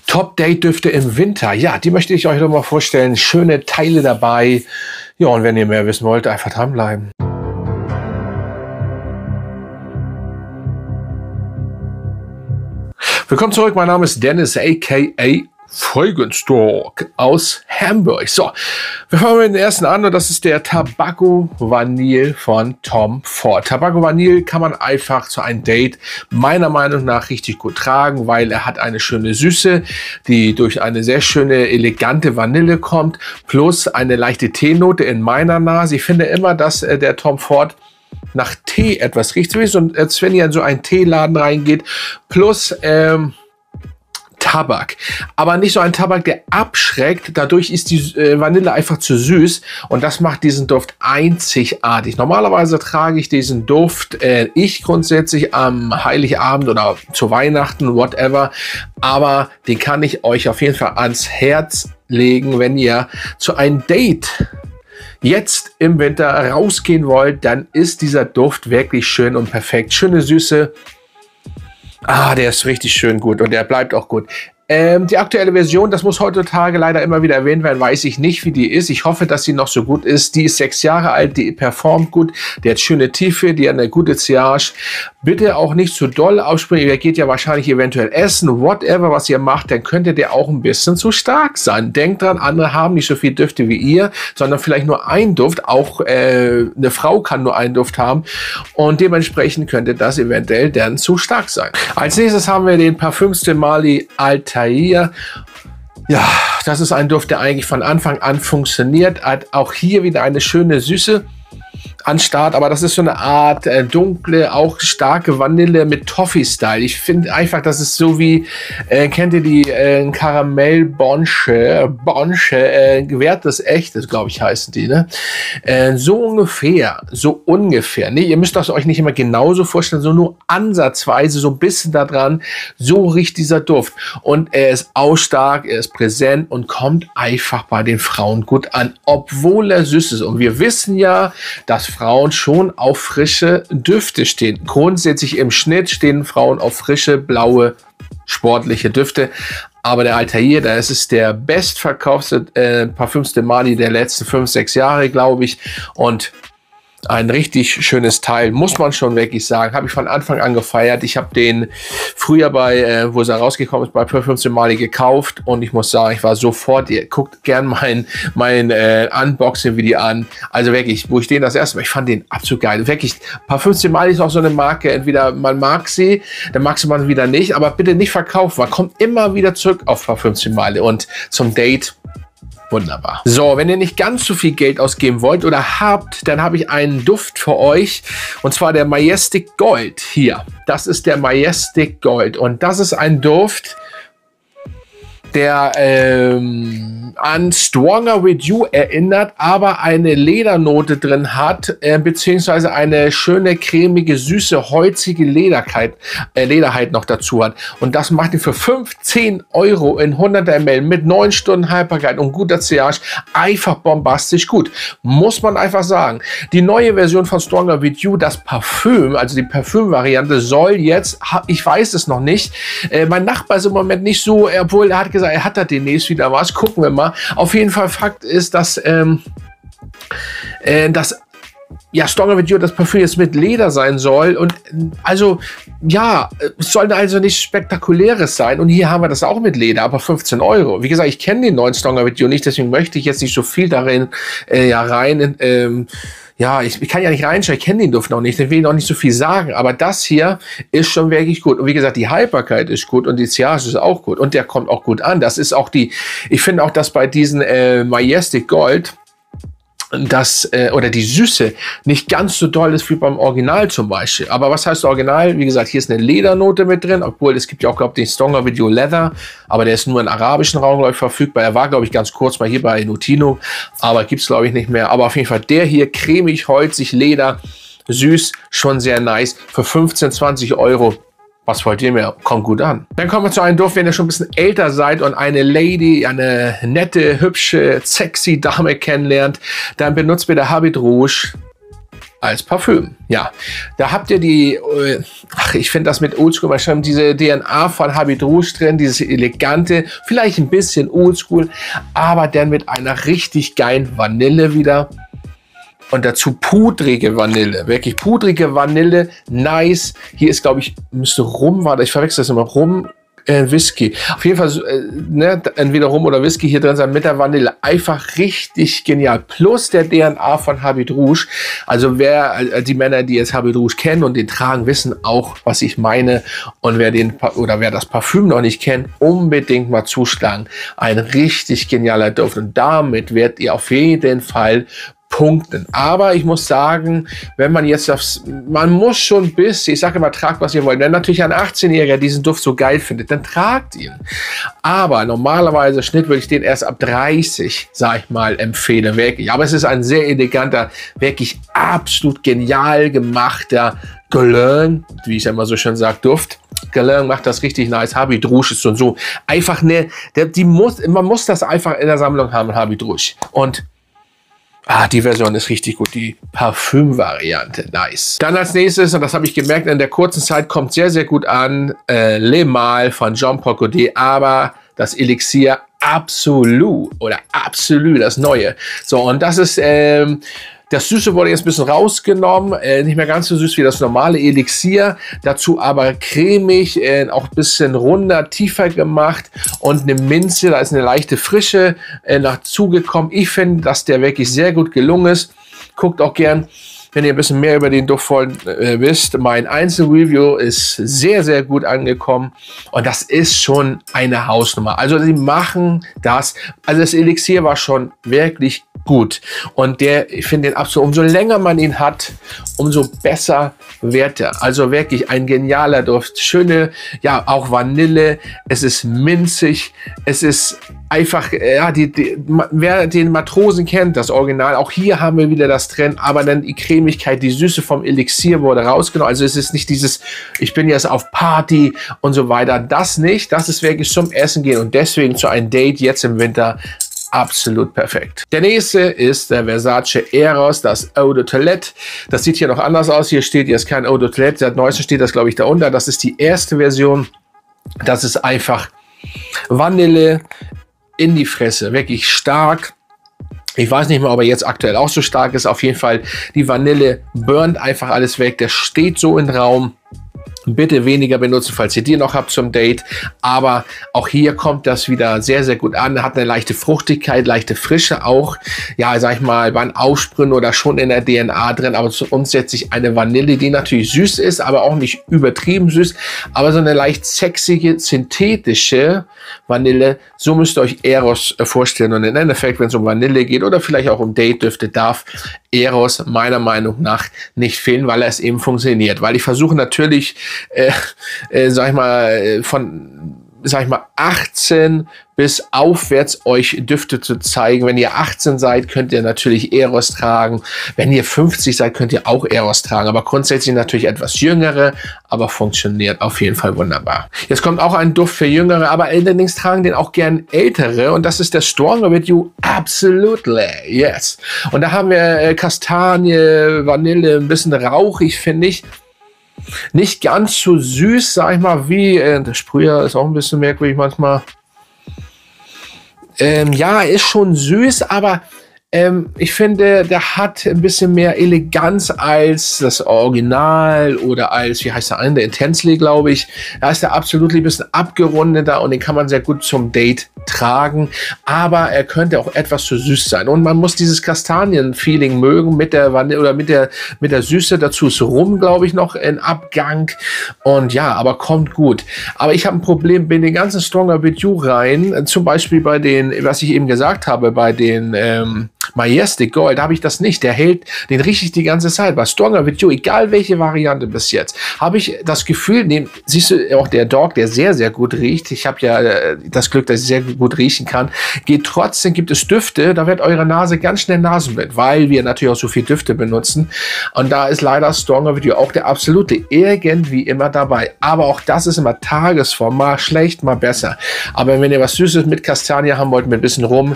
Top-Date-Düfte im Winter. Ja, die möchte ich euch noch mal vorstellen. Schöne Teile dabei. Ja, und wenn ihr mehr wissen wollt, einfach dranbleiben. Willkommen zurück, mein Name ist Dennis, a.k.a. Feugenstalk aus Hamburg. So, wir fangen mit dem ersten an und das ist der Tobacco Vanille von Tom Ford. Tobacco Vanille kann man einfach zu einem Date meiner Meinung nach richtig gut tragen, weil er hat eine schöne Süße, die durch eine sehr schöne, elegante Vanille kommt, plus eine leichte Teenote in meiner Nase. Ich finde immer, dass der Tom Ford nach Tee etwas riecht, und als wenn ihr in so einen Teeladen reingeht, plus Tabak, aber nicht so ein Tabak, der abschreckt. Dadurch ist die Vanille einfach zu süß und das macht diesen Duft einzigartig. Normalerweise trage ich diesen Duft ich grundsätzlich am Heiligabend oder zu Weihnachten, whatever, aber den kann ich euch auf jeden Fall ans Herz legen, wenn ihr zu einem Date jetzt im Winter rausgehen wollt, dann ist dieser Duft wirklich schön und perfekt. Schöne Süße. Ah, der ist richtig schön gut und der bleibt auch gut. Die aktuelle Version, das muss heutzutage leider immer wieder erwähnt werden, weiß ich nicht, wie die ist. Ich hoffe, dass sie noch so gut ist. Die ist 6 Jahre alt, die performt gut, die hat schöne Tiefe, die hat eine gute Sillage. Bitte auch nicht zu doll aussprechen. Ihr geht ja wahrscheinlich eventuell essen, whatever, was ihr macht, dann könnte der auch ein bisschen zu stark sein. Denkt dran, andere haben nicht so viel Düfte wie ihr, sondern vielleicht nur ein Duft. Auch eine Frau kann nur einen Duft haben und dementsprechend könnte das eventuell dann zu stark sein. Als nächstes haben wir den Parfüms de Marly Altair. Ja, das ist ein Duft, der eigentlich von Anfang an funktioniert. Hat auch hier wieder eine schöne Süße an Start, aber das ist so eine Art dunkle, auch starke Vanille mit Toffee-Style. Ich finde einfach, das ist so wie, kennt ihr die Karamell Bonche, gewährtes Echtes, glaube ich, heißen die, ne? So ungefähr. Nee, ihr müsst das euch nicht immer genauso vorstellen, so nur ansatzweise, so ein bisschen da dran. So riecht dieser Duft. Und er ist ausstark, er ist präsent und kommt einfach bei den Frauen gut an, obwohl er süß ist. Und wir wissen ja, dass Frauen schon auf frische Düfte stehen. Grundsätzlich im Schnitt stehen Frauen auf frische, blaue, sportliche Düfte. Aber der Altair, das ist der bestverkaufte Parfüms de Marly der letzten 5, 6 Jahre, glaube ich. Und ein richtig schönes Teil, muss man schon wirklich sagen. Habe ich von Anfang an gefeiert. Ich habe den früher wo es rausgekommen ist, bei Parfüms de Marly gekauft. Und ich muss sagen, ich war sofort, ihr guckt gern mein Unboxing-Video an. Also wirklich, wo ich den das erste Mal, ich fand den absolut geil. Wirklich, Parfüms de Marly ist auch so eine Marke, entweder man mag sie, dann magst du man wieder nicht. Aber bitte nicht verkaufen, man kommt immer wieder zurück auf Parfüms de Marly. Und zum Date, wunderbar. So, wenn ihr nicht ganz so viel Geld ausgeben wollt oder habt, dann habe ich einen Duft für euch. Und zwar der Majestic Gold hier. Das ist der Majestic Gold. Und das ist ein Duft, der an Stronger With You erinnert, aber eine Ledernote drin hat, beziehungsweise eine schöne, cremige, süße, holzige Lederheit noch dazu hat. Und das macht ihn für 15 € in 100 ml mit 9 Stunden Haltbarkeit und guter Sillage einfach bombastisch gut. Muss man einfach sagen. Die neue Version von Stronger With You, das Parfüm, also die Parfüm-Variante, soll jetzt, ich weiß es noch nicht, mein Nachbar ist im Moment nicht so, obwohl er hat gesagt, er hat da demnächst wieder was. Gucken wir mal. Auf jeden Fall Fakt ist, dass Stronger With You, das Parfüm jetzt mit Leder sein soll. Und also, ja, es soll also nichts Spektakuläres sein. Und hier haben wir das auch mit Leder, aber 15 €. Wie gesagt, ich kenne den neuen Stronger With You nicht, deswegen möchte ich jetzt nicht so viel darin ich kann ja nicht reinschauen, ich kenne den Duft noch nicht, ich will noch nicht so viel sagen, aber das hier ist schon wirklich gut. Und wie gesagt, die Haltbarkeit ist gut und die Sillage ist auch gut und der kommt auch gut an. Das ist auch ich finde auch, dass bei diesen Majestic Gold oder die Süße nicht ganz so doll ist wie beim Original zum Beispiel. Aber was heißt Original? Wie gesagt, hier ist eine Ledernote mit drin, obwohl es gibt ja auch, glaube ich, den Stronger With You Leather, aber der ist nur im arabischen Raum, glaube ich, verfügbar. Er war, glaube ich, ganz kurz mal hier bei Notino, aber gibt es, glaube ich, nicht mehr. Aber auf jeden Fall der hier, cremig, holzig, Leder, süß, schon sehr nice, für 15, 20 €. Was wollt ihr mehr? Kommt gut an. Dann kommen wir zu einem Duft, wenn ihr schon ein bisschen älter seid und eine Lady, eine nette, hübsche, sexy Dame kennenlernt, dann benutzt bitte Habit Rouge. als Parfüm. Ja, da habt ihr die, ich finde das mit Oldschool mal schon, diese DNA von Habit Rouge drin, dieses elegante, vielleicht ein bisschen Oldschool, aber dann mit einer richtig geilen Vanille wieder. Und dazu pudrige Vanille, wirklich pudrige Vanille, nice. Hier ist, glaube ich, müsste Rum, warte, ich verwechsel das immer, Rum, Whisky. Auf jeden Fall, ne, entweder Rum oder Whisky hier drin sein mit der Vanille. Einfach richtig genial. Plus der DNA von Habit Rouge. Also die Männer, die jetzt Habit Rouge kennen und den tragen, wissen auch, was ich meine. Und wer das Parfüm noch nicht kennt, unbedingt mal zuschlagen. Ein richtig genialer Duft. Und damit werdet ihr auf jeden Fall punkten. Aber ich muss sagen, wenn man jetzt man muss schon ich sage immer, tragt, was ihr wollt. Wenn natürlich ein 18-Jähriger diesen Duft so geil findet, dann tragt ihn. Aber normalerweise Schnitt würde ich den erst ab 30, sag ich mal, empfehlen. Wirklich. Aber es ist ein sehr eleganter, wirklich absolut genial gemachter Guerlain, wie ich immer so schön sage, Duft. Guerlain macht das richtig nice. Habit Rouge ist so einfach man muss das einfach in der Sammlung haben, Habit Rouge. Und die Version ist richtig gut, die Parfüm-Variante, nice. Dann als nächstes, und das habe ich gemerkt, in der kurzen Zeit kommt sehr, sehr gut an, Le Mal von Jean Paul Gaultier, aber das Elixier Absolu das Neue. So, und das ist, das Süße wurde jetzt ein bisschen rausgenommen, nicht mehr ganz so süß wie das normale Elixier, dazu aber cremig, auch ein bisschen runder, tiefer gemacht und eine Minze, da ist eine leichte Frische dazugekommen. Ich finde, dass der wirklich sehr gut gelungen ist. Guckt auch gern, wenn ihr ein bisschen mehr über den Duft wisst. Mein Einzelreview ist sehr, sehr gut angekommen und das ist schon eine Hausnummer. Also sie machen das, also das Elixier war schon wirklich gut und ich finde den absolut, umso länger man ihn hat, umso besser wird er. Also wirklich ein genialer Duft, schöne, ja auch Vanille, es ist minzig, es ist einfach, ja, wer den Matrosen kennt, das Original, auch hier haben wir wieder das drin, aber dann die Cremigkeit, die Süße vom Elixier wurde rausgenommen. Also es ist nicht dieses, ich bin jetzt auf Party und so weiter, das nicht, das ist wirklich zum Essen gehen und deswegen zu einem Date jetzt im Winter absolut perfekt. Der nächste ist der Versace Eros, das Eau de Toilette. Das sieht hier noch anders aus. Hier steht jetzt kein Eau de Toilette. Seit neuestem steht das, glaube ich, darunter. Das ist die erste Version. Das ist einfach Vanille in die Fresse. Wirklich stark. Ich weiß nicht mehr, ob er jetzt aktuell auch so stark ist. Auf jeden Fall, die Vanille burnt einfach alles weg. Der steht so im Raum. Bitte weniger benutzen, falls ihr die noch habt zum Date. Aber auch hier kommt das wieder sehr, sehr gut an. Hat eine leichte Fruchtigkeit, leichte Frische auch. Ja, sag ich mal, beim Aufsprühen oder schon in der DNA drin. Aber grundsätzlich eine Vanille, die natürlich süß ist, aber auch nicht übertrieben süß. Aber so eine leicht sexige, synthetische Vanille. So müsst ihr euch Eros vorstellen. Und im Endeffekt, wenn es um Vanille geht oder vielleicht auch um Date-Düfte, darf Eros meiner Meinung nach nicht fehlen, weil es eben funktioniert. Weil ich versuche natürlich, sag ich mal, von 18 bis aufwärts euch Düfte zu zeigen. Wenn ihr 18 seid, könnt ihr natürlich Eros tragen. Wenn ihr 50 seid, könnt ihr auch Eros tragen. Aber grundsätzlich natürlich etwas jüngere, aber funktioniert auf jeden Fall wunderbar. Jetzt kommt auch ein Duft für Jüngere, aber allerdings tragen den auch gern Ältere. Und das ist der Stronger With You Absolutely. Yes. Und da haben wir Kastanie, Vanille, ein bisschen rauchig, finde ich. Nicht ganz so süß, sag ich mal, wie der Sprüher ist auch ein bisschen merkwürdig manchmal. Ja, ist schon süß, aber ich finde, der hat ein bisschen mehr Eleganz als das Original oder als, wie heißt der andere, Intensely, glaube ich. Da ist der absolut ein bisschen abgerundeter und den kann man sehr gut zum Date tragen, aber er könnte auch etwas zu süß sein. Und man muss dieses Kastanien-Feeling mögen mit der Vanille oder mit der Süße. Dazu ist Rum, glaube ich, noch in Abgang. Und ja, aber kommt gut. Aber ich habe ein Problem bei den ganzen Stronger With You rein, zum Beispiel bei den, was ich eben gesagt habe, bei den Majestic Gold, da habe ich das nicht. Der hält, den rieche ich die ganze Zeit. Bei Stronger With You, egal welche Variante bis jetzt, habe ich das Gefühl, siehst du auch der Dog, der sehr, sehr gut riecht. Ich habe ja das Glück, dass ich sehr gut riechen kann. Trotzdem gibt es Düfte, da wird eure Nase ganz schnell nasenblind, weil wir natürlich auch so viel Düfte benutzen. Und da ist leider Stronger With You auch der absolute irgendwie immer dabei. Aber auch das ist immer Tagesform, mal schlecht, mal besser. Aber wenn ihr was Süßes mit Kastanie haben wollt, mit ein bisschen Rum,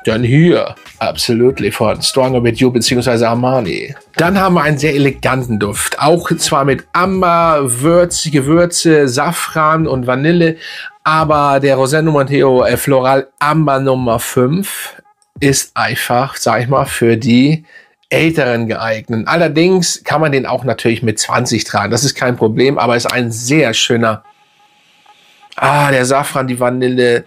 Dann hier, absolutely, von Stronger With You bzw. Armani. Dann haben wir einen sehr eleganten Duft, auch zwar mit Amber, Gewürze, Safran und Vanille, aber der Rosendo Montego Floral Amber Nummer 5 ist einfach, sag ich mal, für die Älteren geeignet. Allerdings kann man den auch natürlich mit 20 tragen, das ist kein Problem, aber ist ein sehr schöner, der Safran, die Vanille,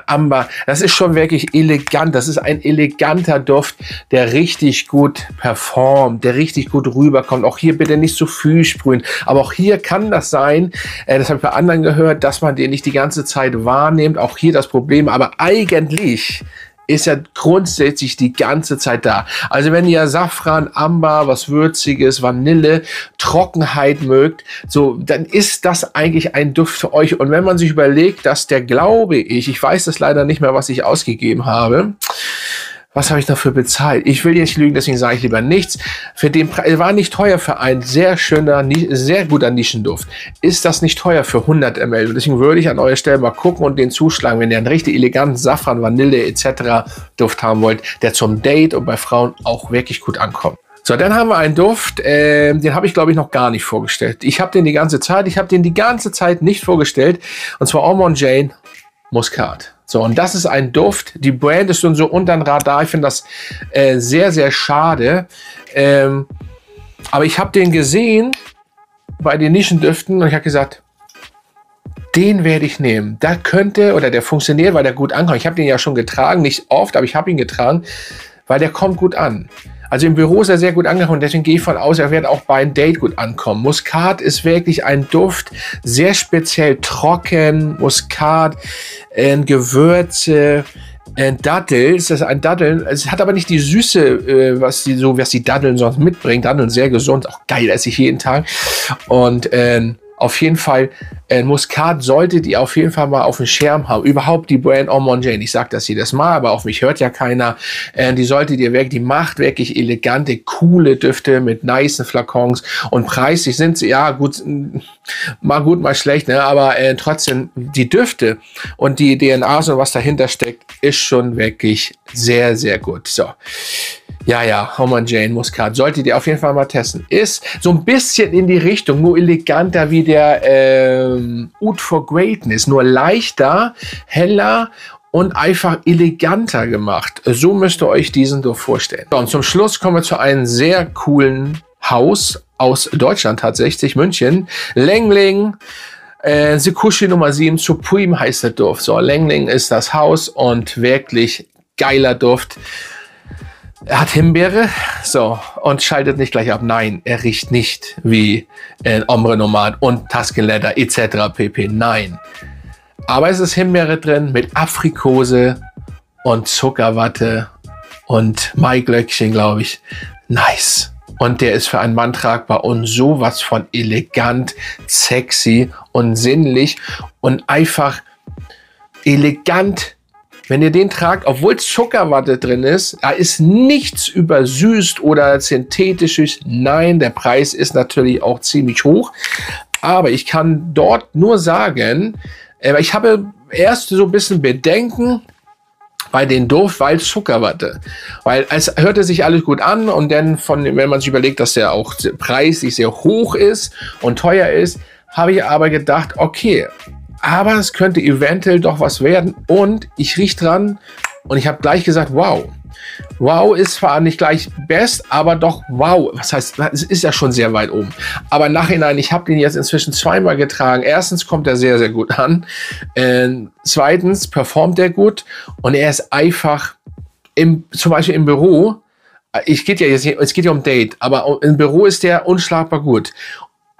Amber, das ist schon wirklich elegant. Das ist ein eleganter Duft, der richtig gut performt, der richtig gut rüberkommt. Auch hier bitte nicht zu viel sprühen. Aber auch hier kann das sein, das habe ich bei anderen gehört, dass man den nicht die ganze Zeit wahrnimmt. Auch hier das Problem. Aber eigentlich ist er grundsätzlich die ganze Zeit da. Also wenn ihr Safran, Amber, was Würziges, Vanille, Trockenheit mögt, so, dann ist das eigentlich ein Duft für euch. Und wenn man sich überlegt, dass der, glaube ich weiß das leider nicht mehr, was ich ausgegeben habe. Was habe ich dafür bezahlt? Ich will jetzt lügen, deswegen sage ich lieber nichts. Für den Preis war nicht teuer für einen sehr schöner, sehr guter Nischenduft. Ist das nicht teuer für 100 ml? Und deswegen würde ich an eurer Stelle mal gucken und den zuschlagen, wenn ihr einen richtig eleganten Safran, Vanille etc. Duft haben wollt, der zum Date und bei Frauen auch wirklich gut ankommt. So, dann haben wir einen Duft, den habe ich, glaube ich, noch gar nicht vorgestellt. Ich habe den die ganze Zeit nicht vorgestellt. Und zwar Ormond Jane Muscat. So, und das ist ein Duft. Die Brand ist schon so unter dem Radar. Ich finde das sehr, sehr schade. Aber ich habe den gesehen bei den Nischendüften und ich habe gesagt, den werde ich nehmen. Der könnte, oder der funktioniert, weil der gut ankommt. Ich habe den ja schon getragen, nicht oft, aber ich habe ihn getragen, weil der kommt gut an. Also im Büro ist er sehr gut angekommen, deswegen gehe ich von aus, er wird auch bei einem Date gut ankommen. Muskat ist wirklich ein Duft, sehr speziell trocken, Muskat, Gewürze, Dattel, ist das ein Datteln, es hat aber nicht die Süße, was die Datteln sonst mitbringen. Datteln sehr gesund, auch geil, esse ich jeden Tag. Und auf jeden Fall, Muskat solltet ihr auf jeden Fall mal auf dem Schirm haben. Überhaupt die Brand Ormond Jane. Ich sage das jedes Mal, aber auf mich hört ja keiner. Die solltet ihr wirklich, die macht wirklich elegante, coole Düfte mit nicen Flakons. Und preislich sind sie, ja gut, mal schlecht, ne? Aber trotzdem, die Düfte und die DNAs und was dahinter steckt, ist schon wirklich sehr, sehr gut. So. Ja, Ormond Jane Muscat. Solltet ihr auf jeden Fall mal testen. Ist so ein bisschen in die Richtung, nur eleganter wie der Oud for Greatness. Nur leichter, heller und einfach eleganter gemacht. So müsst ihr euch diesen Duft vorstellen. So, und zum Schluss kommen wir zu einem sehr coolen Haus aus Deutschland tatsächlich, München. Lengling. Sekushi Nummer 7, Supreme heißt der Duft. So, Lengling ist das Haus und wirklich geiler Duft. Er hat Himbeere, so, und schaltet nicht gleich ab. Nein, er riecht nicht wie Ombre Nomad und Tuscan Leather etc. pp. Nein. Aber es ist Himbeere drin mit Aprikose und Zuckerwatte und Maiglöckchen, glaube ich. Nice. Und der ist für einen Mann tragbar und sowas von elegant, sexy und sinnlich und einfach elegant. Wenn ihr den tragt, obwohl Zuckerwatte drin ist, da ist nichts übersüßt oder synthetisches. Nein, der Preis ist natürlich auch ziemlich hoch. Aber ich kann dort nur sagen, ich habe erst so ein bisschen Bedenken bei den Duft, weil Zuckerwatte. Weil es hörte sich alles gut an und dann, wenn man sich überlegt, dass der auch preislich sehr hoch ist und teuer ist, habe ich aber gedacht, okay, aber es könnte eventuell doch was werden und ich rieche dran und ich habe gleich gesagt, wow. Wow ist zwar nicht gleich best, aber doch wow. Was heißt, es ist ja schon sehr weit oben. Aber im Nachhinein, ich habe den jetzt inzwischen zweimal getragen. Erstens kommt er sehr, sehr gut an. Zweitens performt er gut und er ist einfach, zum Beispiel im Büro, es geht ja um Date, aber im Büro ist der unschlagbar gut.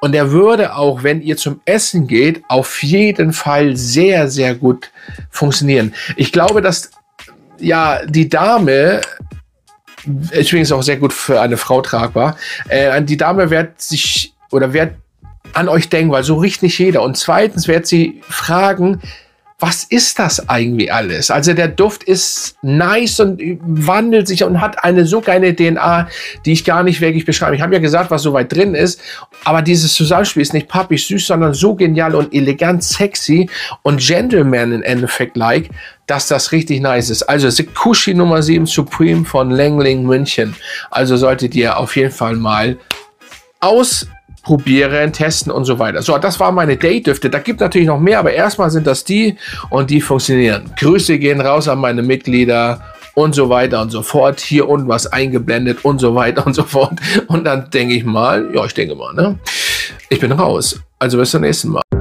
Und er würde auch, wenn ihr zum Essen geht, auf jeden Fall sehr, sehr gut funktionieren. Ich glaube, dass ja die Dame, übrigens auch sehr gut für eine Frau tragbar, die Dame wird an euch denken, weil so riecht nicht jeder. Und zweitens wird sie fragen, was ist das eigentlich alles? Also der Duft ist nice und wandelt sich und hat eine so geile DNA, die ich gar nicht wirklich beschreibe. Ich habe ja gesagt, was so weit drin ist, aber dieses Zusammenspiel ist nicht pappig süß, sondern so genial und elegant, sexy und Gentleman im Endeffekt like, dass das richtig nice ist. Also Sekushi Nummer 7 Supreme von Lengling München. Also solltet ihr auf jeden Fall mal ausprobieren, testen und so weiter. So, das waren meine Date-Düfte. Da gibt natürlich noch mehr, aber erstmal sind das die und die funktionieren. Grüße gehen raus an meine Mitglieder und so weiter und so fort. Hier unten was eingeblendet und so weiter und so fort. Und dann denke ich mal, ja, ich denke mal, ne? Ich bin raus. Also bis zum nächsten Mal.